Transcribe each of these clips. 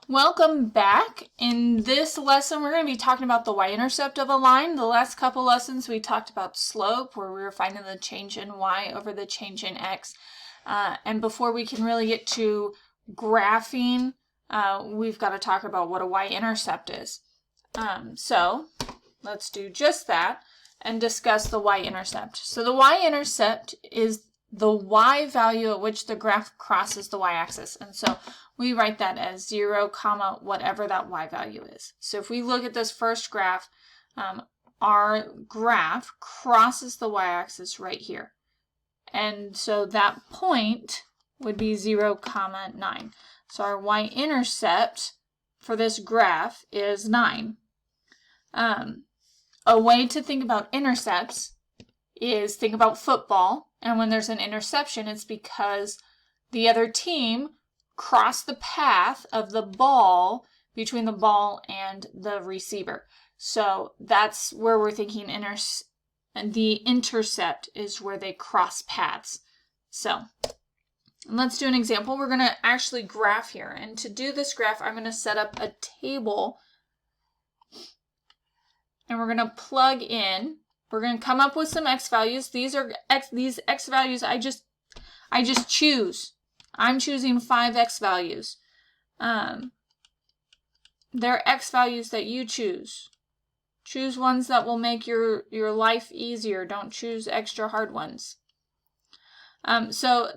Welcome back. In this lesson, we're going to be talking about the y-intercept of a line. The last couple lessons, we talked about slope, where we were finding the change in y over the change in x. And before we can really get to graphing, we've got to talk about what a y-intercept is. So let's do just that and discuss the y-intercept. So the y-intercept is the y value at which the graph crosses the y-axis. And so we write that as 0, comma, whatever that y value is. So if we look at this first graph, our graph crosses the y-axis right here. And so that point would be 0, comma, 9. So our y-intercept for this graph is 9. A way to think about intercepts is think about football, and when there's an interception, it's because the other team crossed the path of the ball between the ball and the receiver. So that's where we're thinking the intercept is where they cross paths. So let's do an example. We're going to actually graph here, and to do this graph, I'm going to set up a table, and we're going to plug in. We're going to come up with some x values. These x values I just choose. I'm choosing 5 x values. They're x values that you choose. Choose ones that will make your life easier. Don't choose extra hard ones. So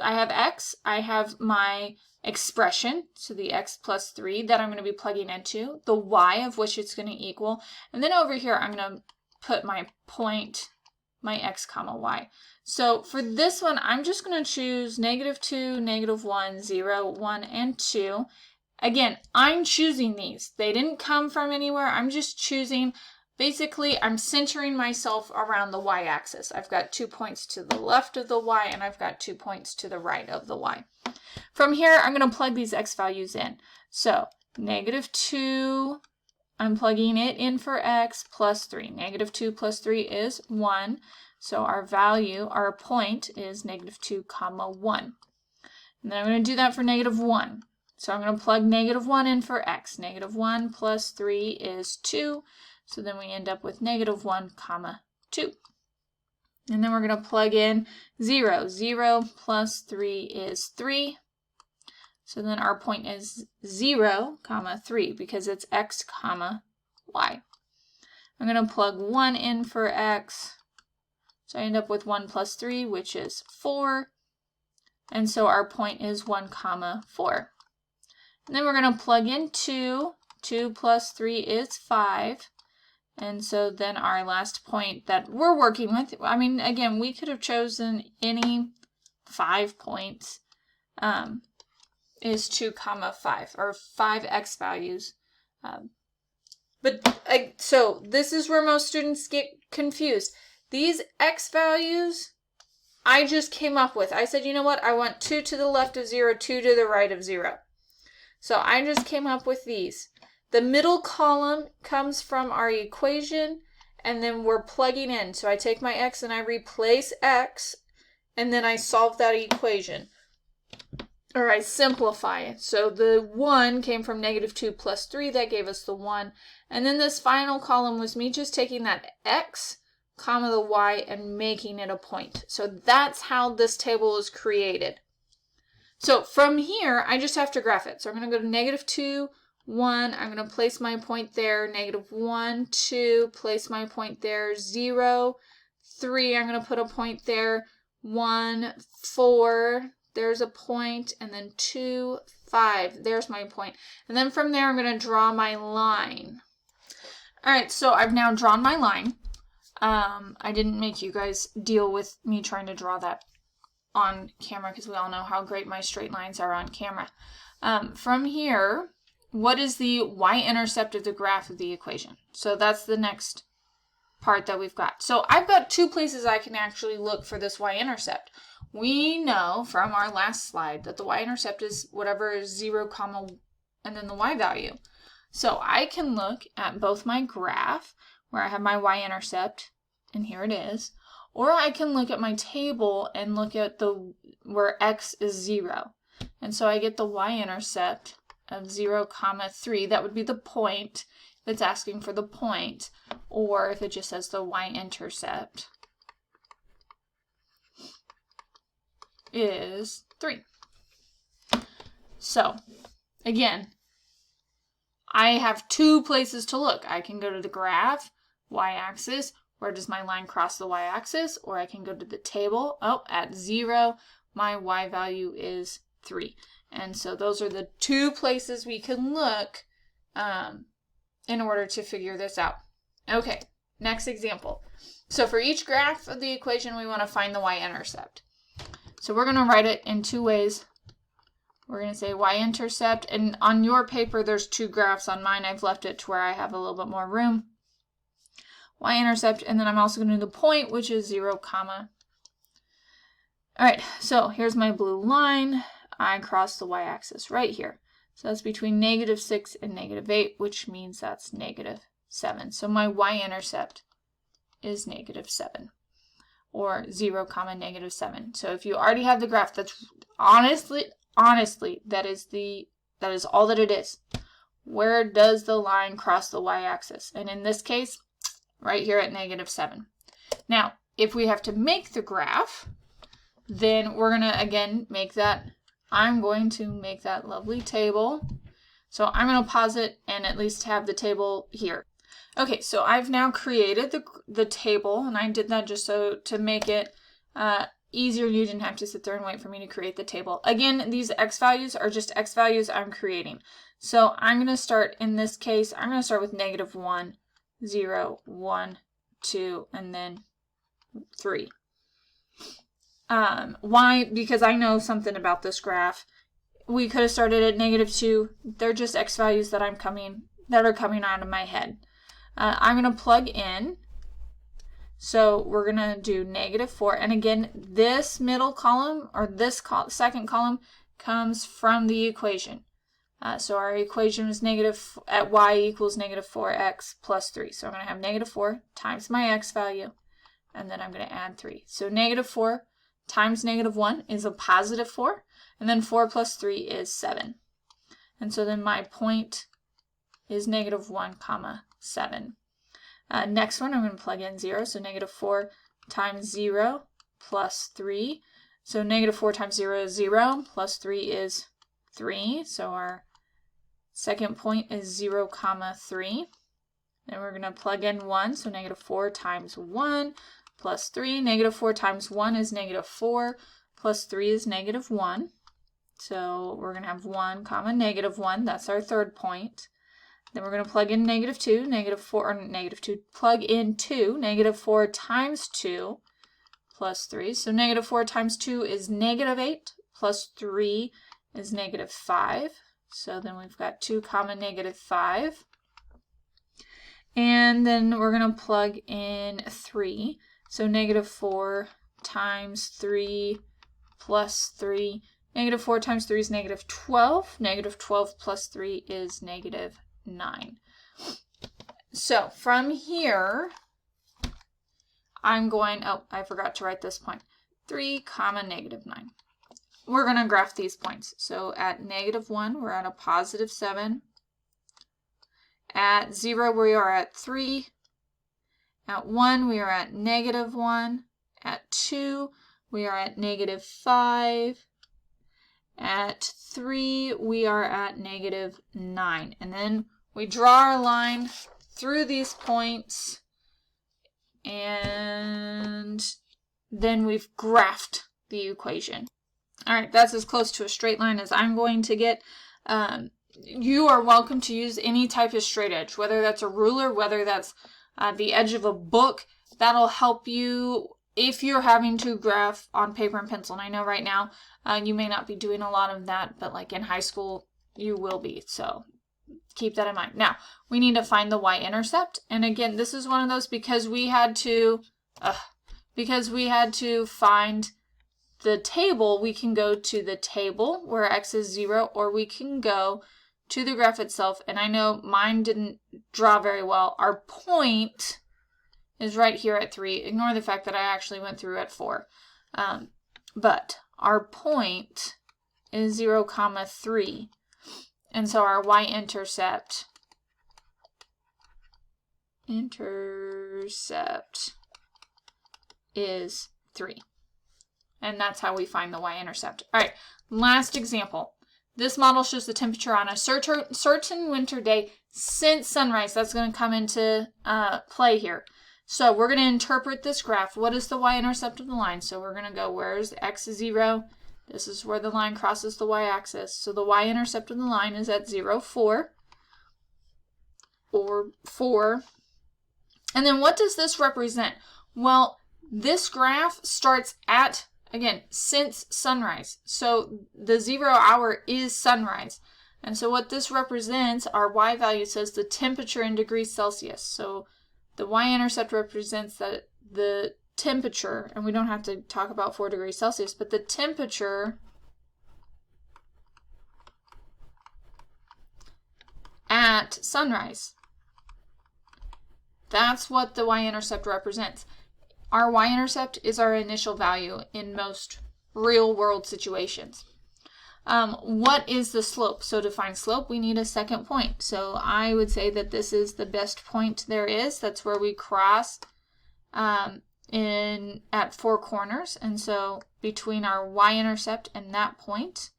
I have x. I have my expression, so the x plus 3 that I'm going to be plugging into, the y of which it's going to equal, and then over here I'm going to put my point, my x comma y. So for this one, I'm just going to choose -2, -1, 0, 1, and 2. Again, I'm choosing these. They didn't come from anywhere. I'm just choosing. Basically, I'm centering myself around the y-axis. I've got 2 points to the left of the y, and I've got 2 points to the right of the y. From here, I'm going to plug these x values in. So -2, I'm plugging it in for x, plus 3. -2 plus 3 is 1. So our value, our point is -2, comma 1. And then I'm going to do that for -1. So I'm going to plug -1 in for x. -1 plus 3 is 2. So then we end up with -1, comma 2. And then we're going to plug in 0. 0 plus 3 is 3. So then our point is 0, comma 3, because it's x, comma y. I'm going to plug 1 in for x. So I end up with 1 plus 3, which is 4. And so our point is 1, comma 4. And then we're going to plug in 2. 2 plus 3 is 5. And so then our last point that we're working with, I mean, again, we could have chosen any 5 points, is 2, comma 5, or 5 x values. So this is where most students get confused. These x values, I just came up with. I said, you know what? I want 2 to the left of 0, 2 to the right of 0. So I just came up with these. The middle column comes from our equation, and then we're plugging in. So I take my x and I replace x, and then I solve that equation. Or I simplify it. So the 1 came from -2 plus 3. That gave us the 1. And then this final column was me just taking that x, comma the y, and making it a point. So that's how this table is created. So from here, I just have to graph it. So I'm going to go to -2, 1. I'm going to place my point there. -1, 2. Place my point there. 0, 3. I'm going to put a point there. 1, 4. There's a point, and then 2, 5. There's my point. And then from there, I'm going to draw my line. All right, so I've now drawn my line. I didn't make you guys deal with me trying to draw that on camera because we all know how great my straight lines are on camera. From here, what is the y-intercept of the graph of the equation? So that's the next part that we've got. So I've got 2 places I can actually look for this y-intercept. We know from our last slide that the y-intercept is whatever is 0, comma, and then the y value. So I can look at both my graph, where I have my y-intercept, and here it is, or I can look at my table and look at where x is 0. And so I get the y-intercept of 0, 3. That would be the point if it's asking for the point, or if it just says the y-intercept is 3. So, again, I have 2 places to look. I can go to the graph, y-axis, where does my line cross the y-axis, or I can go to the table. Oh, at 0, my y value is 3. And so those are the 2 places we can look in order to figure this out. Okay, next example. So for each graph of the equation, we want to find the y-intercept. So we're going to write it in 2 ways. We're going to say y-intercept, and on your paper there's 2 graphs. On mine I've left it to where I have a little bit more room. Y-intercept, and then I'm also going to do the point, which is 0, comma. Alright, so here's my blue line. I cross the y-axis right here. So that's between -6 and -8, which means that's -7. So my y-intercept is -7, or 0, -7. So if you already have the graph, that's honestly, that is all that it is. Where does the line cross the y-axis? And in this case, right here at -7. Now, if we have to make the graph, then we're going to, again, I'm going to make that lovely table. So I'm going to pause it and at least have the table here. Okay, so I've now created the table, and I did that just so to make it easier. You didn't have to sit there and wait for me to create the table. Again, these x values are just x values I'm creating. So I'm going to start, in this case, I'm going to start with -1, 0, 1, 2, and then 3. Why? Because I know something about this graph. We could have started at -2. They're just x values that are coming out of my head. I'm going to plug in. So we're going to do -4. And again, this middle column, or this second column, comes from the equation. So our equation is at y equals -4x plus 3. So I'm going to have -4 times my x value, and then I'm going to add 3. So -4 times -1 is a +4, and then 4 plus 3 is 7. And so then my point is -1, 7. Next one, I'm going to plug in 0, so -4 times 0 plus 3. So -4 times 0 is 0, plus 3 is 3. So our second point is 0, 3. Then we're going to plug in 1, so -4 times 1 plus 3. -4 times 1 is -4, plus 3 is -1. So we're going to have 1, -1. That's our third point. Then we're going to plug in -2, plug in 2. -4 times 2 plus 3. So -4 times 2 is -8, plus 3 is -5. So then we've got 2, -5. And then we're going to plug in 3. So -4 times 3 plus 3. -4 times 3 is -12. -12 plus 3 is -9. So from here, I'm going, oh, I forgot to write this point. 3, -9. We're going to graph these points. So at -1, we're at a +7. At 0, we are at 3. At 1, we are at -1. At 2, we are at -5. At 3, we are at -9. And then we draw our line through these points, and then we've graphed the equation. All right, that's as close to a straight line as I'm going to get. You are welcome to use any type of straight edge, whether that's a ruler, whether that's the edge of a book. That'll help you if you're having to graph on paper and pencil. And I know right now you may not be doing a lot of that, but like in high school, you will be. So keep that in mind. Now, we need to find the y-intercept. And again, this is one of those because we had to find the table. We can go to the table where x is 0, or we can go to the graph itself. And I know mine didn't draw very well. Our point is right here at 3. Ignore the fact that I actually went through at 4. But our point is 0, 3. And so our Y-intercept is 3. And that's how we find the Y-intercept. All right, last example. This model shows the temperature on a certain winter day since sunrise. That's going to come into play here. So we're going to interpret this graph. What is the Y-intercept of the line? So we're going to go, where's x is 0? This is where the line crosses the y-axis. So the Y-intercept of the line is at 0, 4, or 4. And then what does this represent? Well, this graph starts at, again, since sunrise. So the 0 hour is sunrise. And so what this represents, our y value says the temperature in degrees Celsius. So the Y-intercept represents the temperature, and we don't have to talk about 4 degrees Celsius, but the temperature at sunrise. That's what the Y-intercept represents. Our Y-intercept is our initial value in most real-world situations. What is the slope? So to find slope, we need a second point. So I would say that this is the best point there is. That's where we cross at 4 corners. And so between our Y-intercept and that point,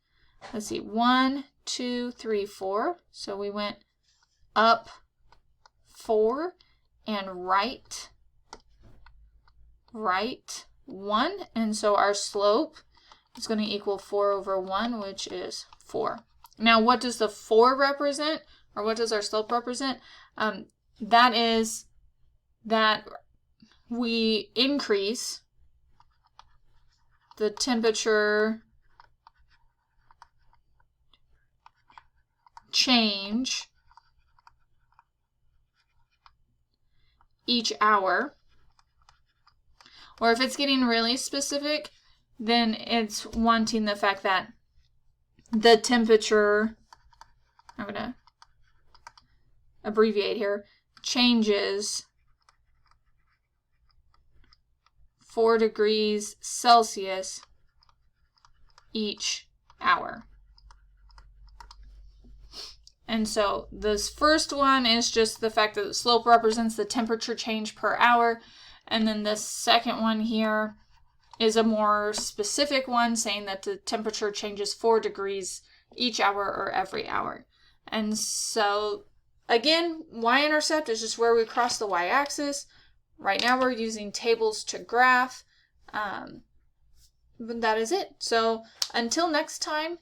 let's see, 1, 2, 3, 4. So we went up 4 and right 1. And so our slope is going to equal 4 over 1, which is 4. Now, what does the 4 represent, or what does our slope represent? That is that we increase the temperature change each hour. Or if it's getting really specific, then it's wanting the fact that the temperature, I'm going to abbreviate here, changes 4 degrees Celsius each hour. And so this first one is just the fact that the slope represents the temperature change per hour. And then the second one here is a more specific one, saying that the temperature changes 4 degrees each hour or every hour. And so, again, Y-intercept is just where we cross the y-axis. Right now we're using tables to graph. But that is it. So until next time,